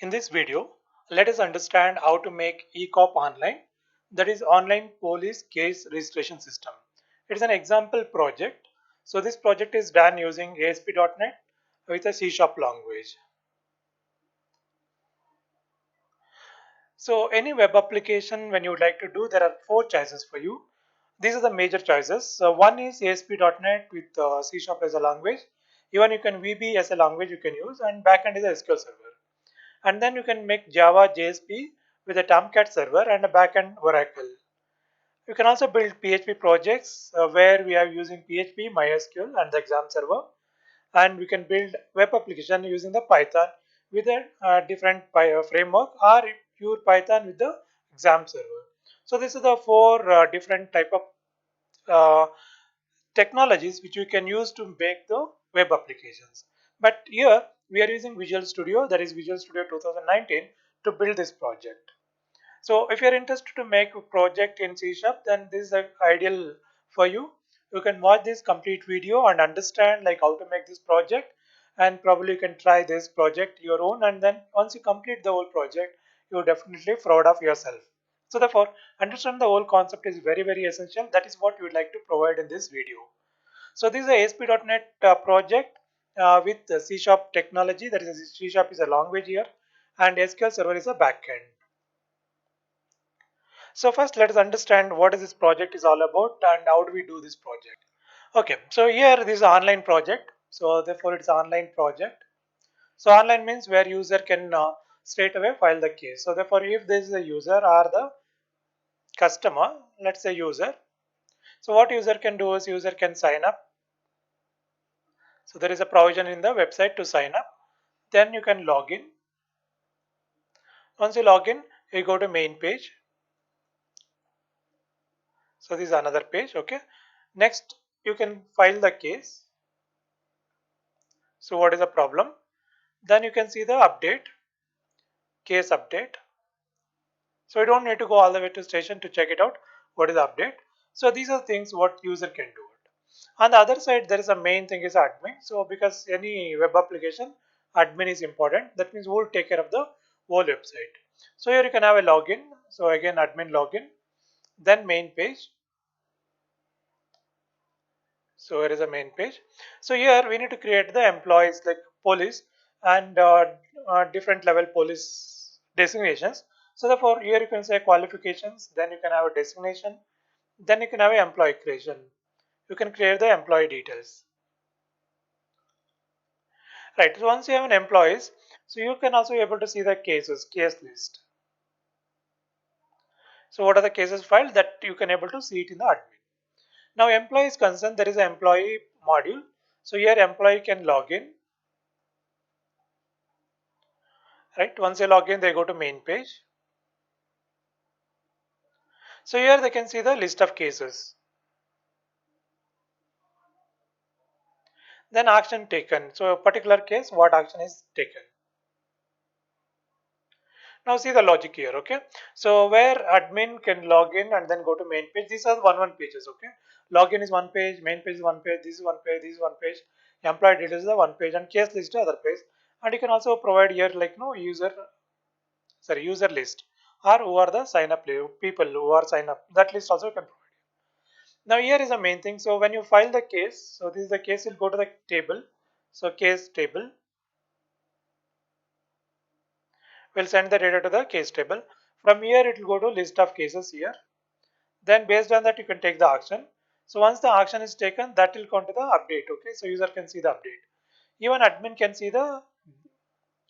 In this video, let us understand how to make ECOP online, that is online police case registration system. It is an example project. So this project is done using ASP.NET with a C# language. So any web application when you would like to do, there are four choices for you. These are the major choices. So one is ASP.NET with C# as a language. Even you can VB as a language you can use, and backend is a SQL server. And then you can make Java JSP with a Tomcat server and a backend Oracle. You can also build PHP projects where we are using PHP, MySQL and the exam server, and we can build web application using the Python with a different framework, or pure Python with the exam server. So this is the four different type of uh, technologies which we can use to make the web applications. But here we are using Visual Studio, that is Visual Studio 2019, to build this project. So if you're interested to make a project in C Sharp, then this is the ideal for you. You can watch this complete video and understand like how to make this project, and probably you can try this project your own, and then once you complete the whole project, you're definitely proud of yourself. So therefore, understand the whole concept is very essential. That is what we would like to provide in this video. So this is a ASP.NET project with C Sharp technology. That is, C Sharp is a language here, and SQL Server is a backend. So first let us understand what is this project is all about and how do we do this project. Okay, so here this is an online project. So therefore it's an online project. So online means where user can straight away file the case. So therefore if this is a user or the customer, let's say user. So what user can do is user can sign up. So there is a provision in the website to sign up. Then you can log in. Once you log in, you go to main page. So this is another page. Okay. Next, you can file the case. So what is the problem? Then you can see the update, case update. So you don't need to go all the way to station to check it out. What is the update? So these are things what user can do it. On the other side, there is a main thing is admin. So because any web application, admin is important. That means we'll take care of the whole website. So here you can have a login. So again, admin login, then main page. So here is a main page. So here we need to create the employees like police and different level police designations. So therefore here you can say qualifications, then you can have a designation, then you can have an employee creation. You can create the employee details. Right, so once you have an employees, so you can also be able to see the cases, case list. So what are the cases filed that you can able to see it in the admin. Now employee is concerned, there is an employee module. So here employee can log in. Right, once they log in, they go to main page. So here they can see the list of cases. Then action taken. So a particular case, what action is taken. Now see the logic here, okay. So where admin can log in and then go to main page, these are one pages, okay. Login is one page, main page is one page, this is one page, this is one page, employee details is the one page, and case list is the other page. And you can also provide here like no user list, or who are the sign up people who are sign up. That list also you can provide. Now here is the main thing. So when you file the case, so this is the case, you'll go to the table. So case table, we'll send the data to the case table. From here it will go to list of cases here. Then based on that you can take the action. So once the action is taken, that will come to the update. Okay, so user can see the update. Even admin can see the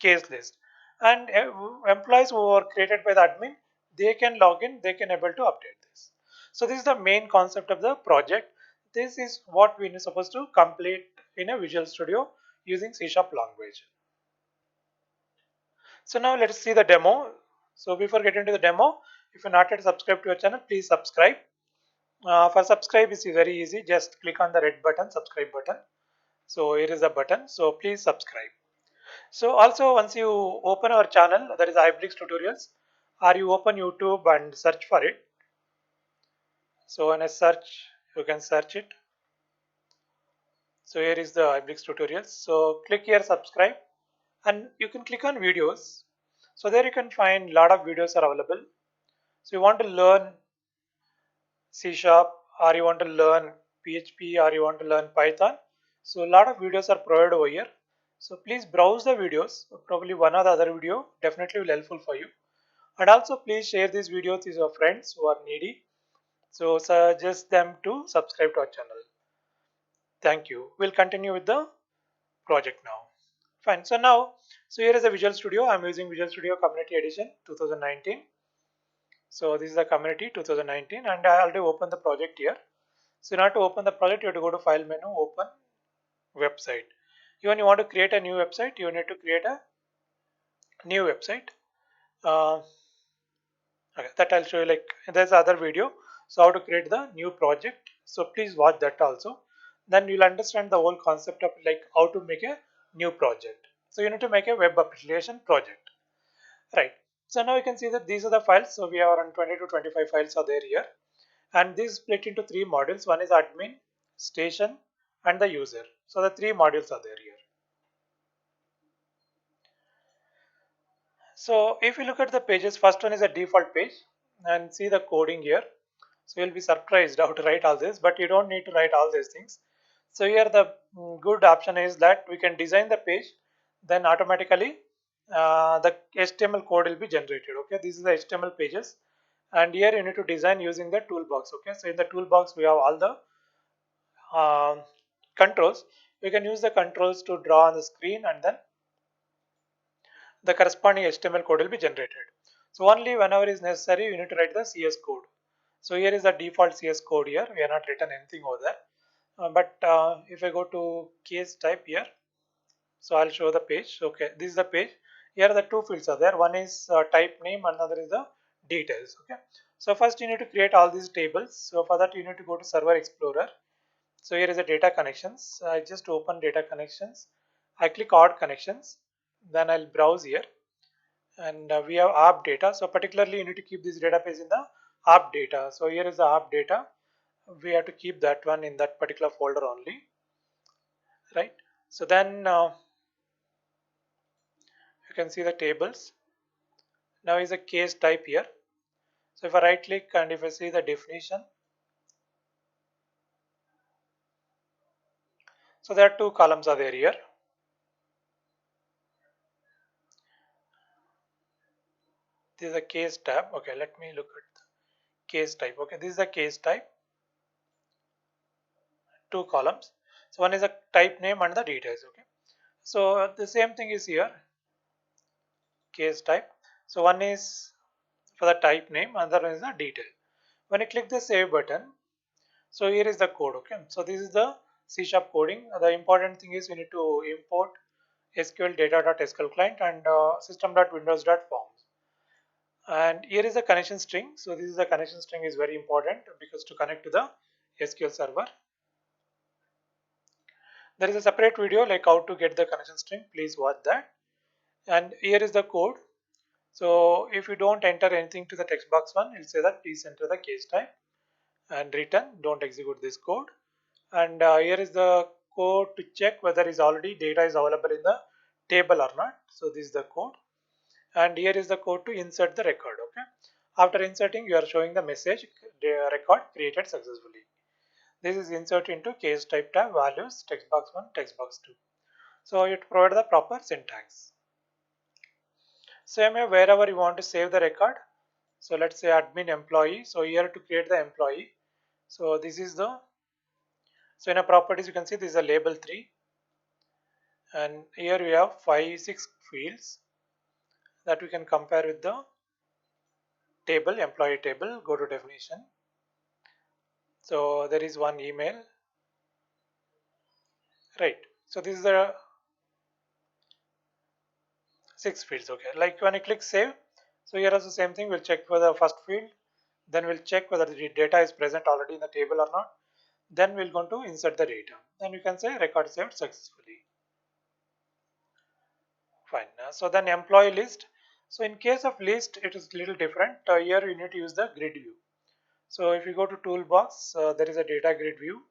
case list. And employees who are created by the admin, they can log in, they can able to update this. So this is the main concept of the project. This is what we are supposed to complete in a Visual Studio using C# language. So now let us see the demo. So before getting to the demo, if you're not yet subscribed to our channel, please subscribe. For subscribe is very easy. Just click on the red button, subscribe button. So here is the button. So please subscribe. So also once you open our channel, that is iBricks tutorials, or you open YouTube and search for it. So when I search, you can search it. So here is the iBricks tutorials. So click here subscribe, and you can click on videos. So there you can find a lot of videos are available. So you want to learn C Sharp, or you want to learn PHP, or you want to learn Python. So a lot of videos are provided over here. So please browse the videos. Probably one or the other video definitely will helpful for you. And also please share these videos with your friends who are needy. So suggest them to subscribe to our channel. Thank you. We'll continue with the project now. Fine. So here is the Visual Studio. I'm using Visual Studio Community Edition 2019. So this is the community 2019, and I already opened the project here. So in order to open the project, you have to go to File menu, Open Website. Even you want to create a new website, you need to create a new website. Uh, okay, that I'll show you. Like there's other video. So how to create the new project. So please watch that also. Then you'll understand the whole concept of like how to make a new project. So you need to make a web application project. Right. So now you can see that these are the files. So we have around 20 to 25 files are there here. And this is split into three modules. One is admin, station, and the user. So the three modules are there here. So if you look at the pages, first one is a default page, and see the coding here. So you'll be surprised how to write all this, but you don't need to write all these things. So here the good option is that we can design the page, then automatically the HTML code will be generated. Okay, this is the HTML pages, and here you need to design using the toolbox. Okay, so in the toolbox we have all the controls. You can use the controls to draw on the screen, and then the corresponding HTML code will be generated. So only whenever is necessary, you need to write the CS code. So here is the default CS code here. We have not written anything over there. But if I go to case type here, so I'll show the page. Okay, this is the page. Here the two fields are there. One is type name, another is the details. Okay. So first you need to create all these tables. So for that you need to go to Server Explorer. So here is the data connections. I just open data connections. I click add connections. Then I'll browse here, and we have app data. So particularly you need to keep this database in the app data. So here is the app data. We have to keep that one in that particular folder only, right? So then you can see the tables. Now is a case type here. So if I right click and if I see the definition, so there are two columns are there here. This is a case tab. Okay, let me look at the case type. Okay, this is the case type, two columns. So one is a type name and the details. Okay, so the same thing is here, case type. So one is for the type name, another one is the detail. When you click the save button, so here is the code. Okay, so this is the C# coding. The important thing is we need to import SQL data.sql client and system.windows.forms. And here is the connection string. So this is the connection string is very important because to connect to the SQL server. There is a separate video like how to get the connection string. Please watch that. And here is the code. So if you don't enter anything to the text box one, it will say that please enter the case type and return. Don't execute this code. And here is the code to check whether is already data is available in the table or not. So this is the code. And here is the code to insert the record. Okay, after inserting you are showing the message the record created successfully. This is insert into case type tab, values, text box 1, text box 2. So you provide the proper syntax. Same way wherever you want to save the record. So let's say admin employee. So here to create the employee. So this is the, so in a properties you can see this is a label 3, and here we have 6 fields that we can compare with the table, employee table. Go to definition. So there is one email, right? So this is the 6 fields. Okay, like when I click save, so here also same thing. We'll check for the first field, then we'll check whether the data is present already in the table or not. Then we're going to insert the data. Then you can say record saved successfully. Fine. So then employee list. So in case of list, it is little different. Here you need to use the grid view. So if you go to toolbox, there is a data grid view.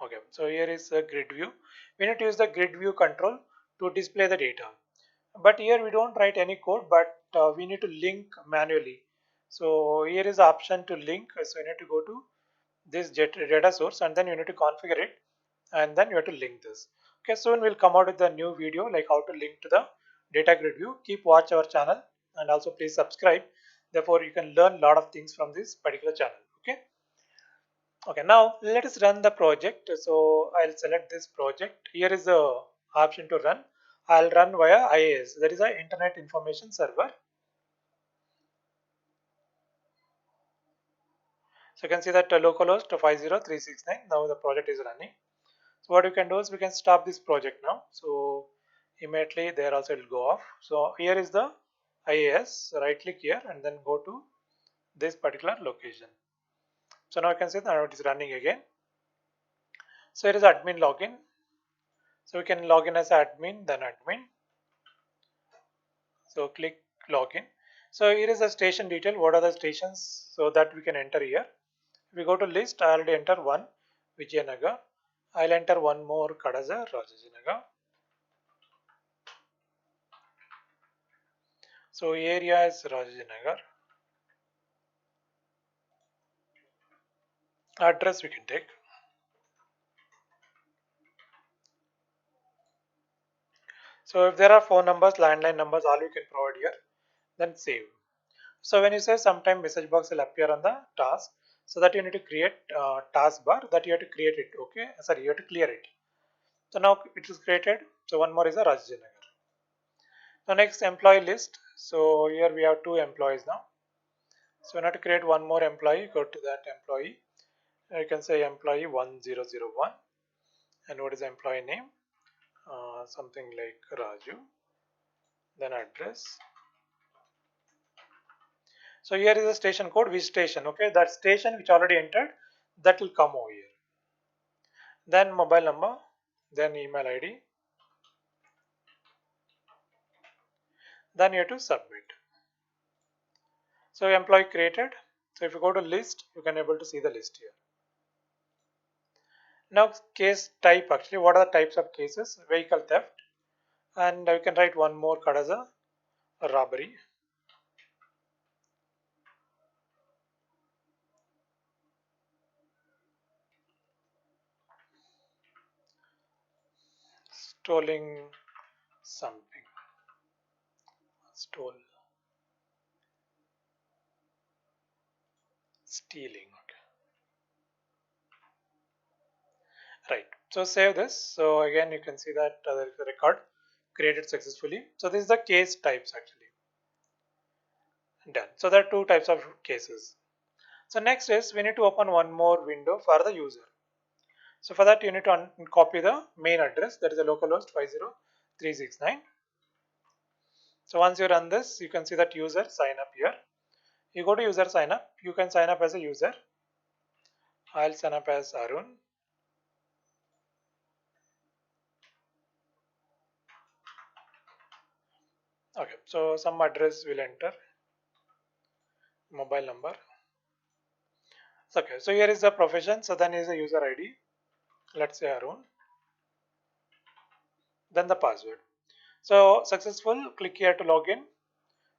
Okay, so here is a grid view. We need to use the grid view control to display the data. But here we don't write any code, but we need to link manually. So here is the option to link. So you need to go to this data source and then you need to configure it and then you have to link this. Okay, soon we'll come out with a new video like how to link to the data grid view. Keep watch our channel and also please subscribe. Therefore you can learn a lot of things from this particular channel. Okay. Okay, now let us run the project. So I'll select this project. Here is the option to run. I'll run via IaaS, that is a Internet Information Server. So you can see that localhost 50369. Now the project is running. So what we can do is we can stop this project now. So immediately there also it will go off. So here is the IaaS. Right click here and then go to this particular location. So now you can see that it is running again. So here is admin login. So we can log in as admin, then admin. So click login. So here is the station detail. What are the stations? So that we can enter here. If we go to list, I already enter one Vijayanagar. I'll enter one more Kadaza, Rajajinagar. So area is Rajajinagar. Address we can take. So if there are phone numbers, landline numbers, all you can provide here, then save. So when you say sometime message box will appear on the task, so that you need to create task bar that you have to create it. Okay, sorry, you have to clear it. So now it is created. So one more is a Rajajinagar. Now next employee list. So here we have two employees now. So we have to create one more employee. Go to that employee. You can say employee 1001. And what is the employee name? Something like Raju. Then address. So here is the station code, which station, okay, that station which already entered, that will come over here. Then mobile number, then email ID, then you have to submit. So employee created. So if you go to list, you can able to see the list here. Now case type, actually what are the types of cases? Vehicle theft, and you can write one more card as a robbery. Stealing something, stole, stealing, okay. Right, so save this. So again you can see that there is a record created successfully. So this is the case types actually done. So there are two types of cases. So next is we need to open one more window for the user. So for that you need to copy the main address, that is the localhost 50369. So once you run this, you can see that user sign up here. You go to user sign up, you can sign up as a user. I'll sign up as Arun. Okay, so some address will enter, mobile number. Okay, so here is the profession, so then is the user ID. Let's say Arun. Then the password. So successful, click here to log in.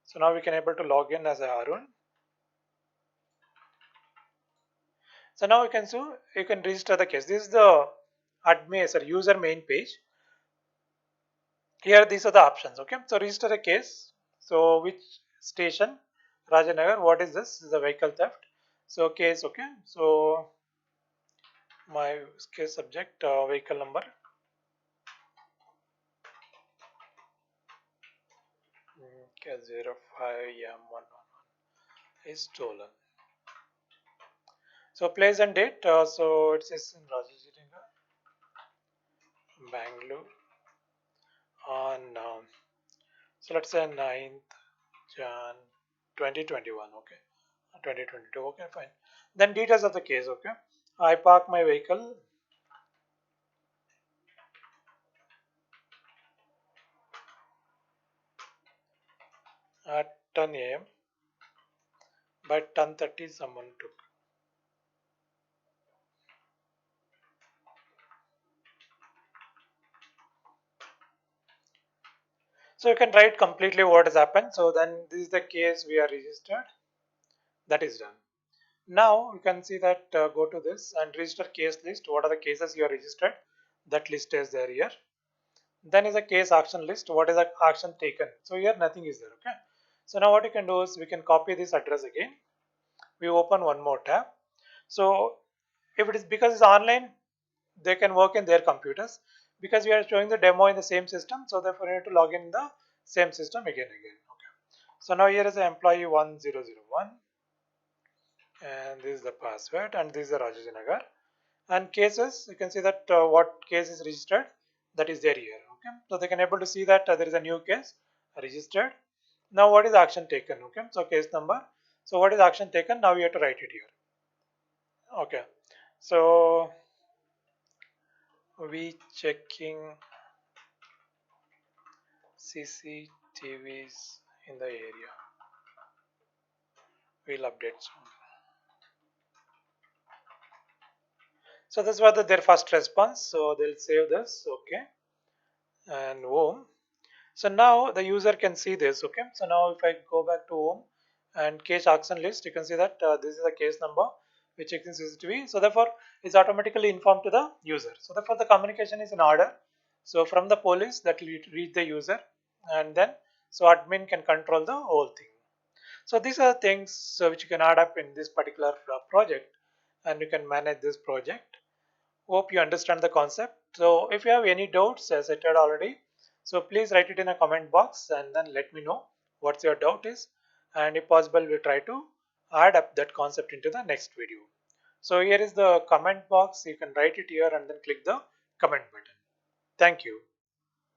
So now we can able to log in as a Arun. So now you can register the case. This is the admin, sorry, user main page. Here these are the options. Okay, so register a case. So which station? Rajanagar. What is this? This is a vehicle theft. So case. Okay, so my case subject vehicle number K05M111 is stolen. So place and date. So it says in Rajajinagar, Bangalore on so let's say 9th Jan 2021. Okay, 2022. Okay, fine. Then details of the case. Okay, I park my vehicle at 10 a.m. By 10:30 someone took. So you can write completely what has happened. So then this is the case we are registered. That is done. Now you can see that go to this and register case list. What are the cases you are registered? That list is there here. Then is a case action list. What is the action taken? So here nothing is there. Okay. So now what you can do is we can copy this address again. We open one more tab. So if it is because it's online, they can work in their computers. Because we are showing the demo in the same system, so therefore you need to log in the same system again. Okay. So now here is the employee 1001, and this is the password, and this is the Rajajinagar. And cases, you can see that what case is registered, that is there here. Okay, so they can able to see that there is a new case registered. Now what is action taken? Okay, so case number. So what is action taken? Now we have to write it here. Okay, so we checking CCTVs in the area. We'll update soon. So this was their first response. So they'll save this. Okay, and home. So now the user can see this. Okay, so now if I go back to home and case action list, you can see that this is the case number which is in CCTV. So therefore it's automatically informed to the user. So therefore the communication is in order. So from the police that will reach the user, and then so admin can control the whole thing. So these are things which you can add up in this particular project, and you can manage this project. Hope you understand the concept. So if you have any doubts, as I said already, so please write it in a comment box and then let me know what your doubt is, and if possible we'll try to add up that concept into the next video. So here is the comment box. You can write it here and then click the comment button. Thank you.